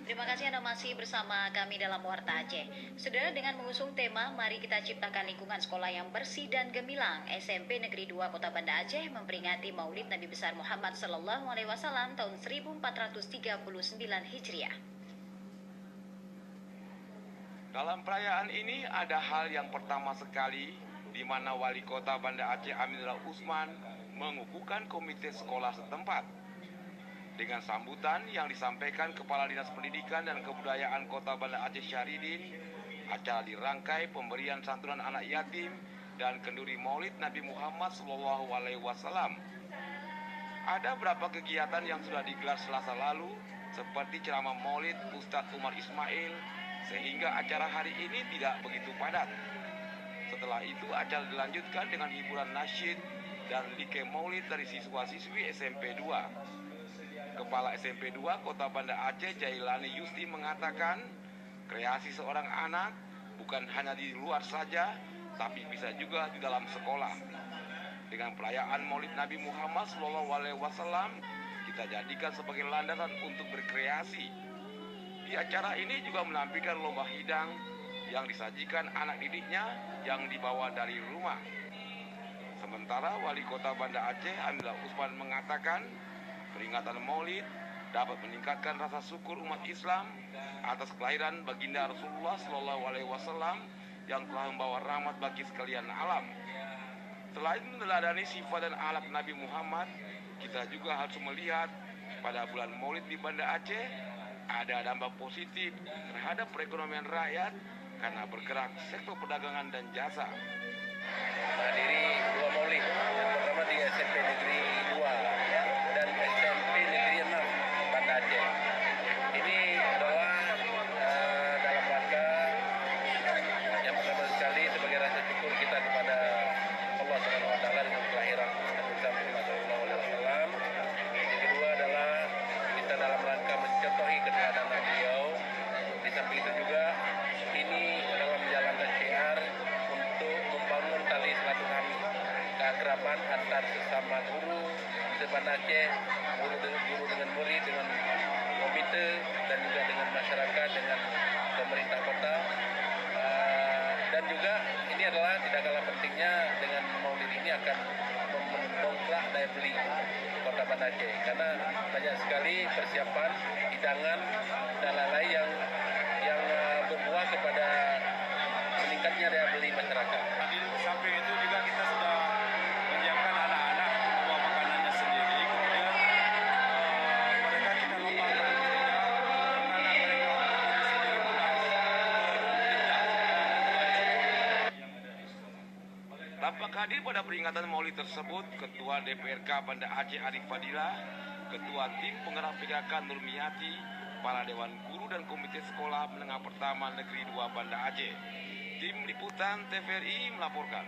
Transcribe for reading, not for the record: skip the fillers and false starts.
Terima kasih Anda masih bersama kami dalam Warta Aceh. Saudara, dengan mengusung tema Mari Kita Ciptakan Lingkungan Sekolah yang Bersih dan Gemilang, SMP Negeri 2 Kota Banda Aceh memperingati Maulid Nabi Besar Muhammad SAW tahun 1439 Hijriah. Dalam perayaan ini ada hal yang pertama sekali, di mana Wali Kota Banda Aceh Aminullah Usman mengukuhkan komite sekolah setempat. Dengan sambutan yang disampaikan Kepala Dinas Pendidikan dan Kebudayaan Kota Banda Aceh Syahridin, acara dirangkai pemberian santunan anak yatim dan kenduri Maulid Nabi Muhammad SAW. Ada beberapa kegiatan yang sudah digelar Selasa lalu, seperti ceramah Maulid Ustadz Umar Ismail, sehingga acara hari ini tidak begitu padat. Setelah itu acara dilanjutkan dengan hiburan nasyid dan like Maulid dari siswa-siswi SMP 2. Kepala SMP 2 Kota Banda Aceh Jailani Yusti mengatakan, kreasi seorang anak bukan hanya di luar saja, tapi bisa juga di dalam sekolah. Dengan perayaan Maulid Nabi Muhammad SAW, kita jadikan sebagai landasan untuk berkreasi. Di acara ini juga menampilkan lomba hidang yang disajikan anak didiknya yang dibawa dari rumah. Sementara Wali Kota Banda Aceh Aminullah Usman mengatakan, peringatan Maulid dapat meningkatkan rasa syukur umat Islam atas kelahiran baginda Rasulullah SAW yang telah membawa rahmat bagi sekalian alam. Selain meneladani sifat dan akhlak Nabi Muhammad, kita juga harus melihat pada bulan Maulid di Banda Aceh ada dampak positif terhadap perekonomian rakyat karena bergerak sektor perdagangan dan jasa. Menghadiri dua Maulid, yang pertama di SMP Negeri 2 dan SMP Negeri 6 Banda Aceh. Ini adalah dalam rangka yang pertama sekali sebagai rasa syukur kita kepada Allah SWT dengan kelahiran Nabi Muhammad SAW. Yang kedua adalah kita dalam rangka mencontohi keteladanan beliau. Di samping itu juga ini adalah menjalankan syiar untuk membangun tali silaturahmi keakraban antar sesama guru di Banda Aceh, guru dengan murid, dengan komite dan juga dengan masyarakat, dengan pemerintah kota. Dan juga ini adalah tidak kalah pentingnya, dengan Maulid ini akan mendongkrak daya beli Kota Banda Aceh karena banyak sekali persiapan, hidangan dan lain-lain yang berbuah kepada meningkatnya daya beli masyarakat. Di samping itu juga kita sudah menyiapkan anak-anak untuk membawa makanannya sendiri. Kemudian mereka kita lombakan sehingga anak mereka sendiri pulang Tampak hadir pada peringatan Maulid tersebut Ketua DPRK Banda Aceh Arif Fadilah, Ketua Tim Penggerak PKK Nurmiati, Kepala Dewan Guru dan Komite Sekolah Menengah Pertama Negeri 2 Banda Aceh. Tim Liputan TVRI melaporkan.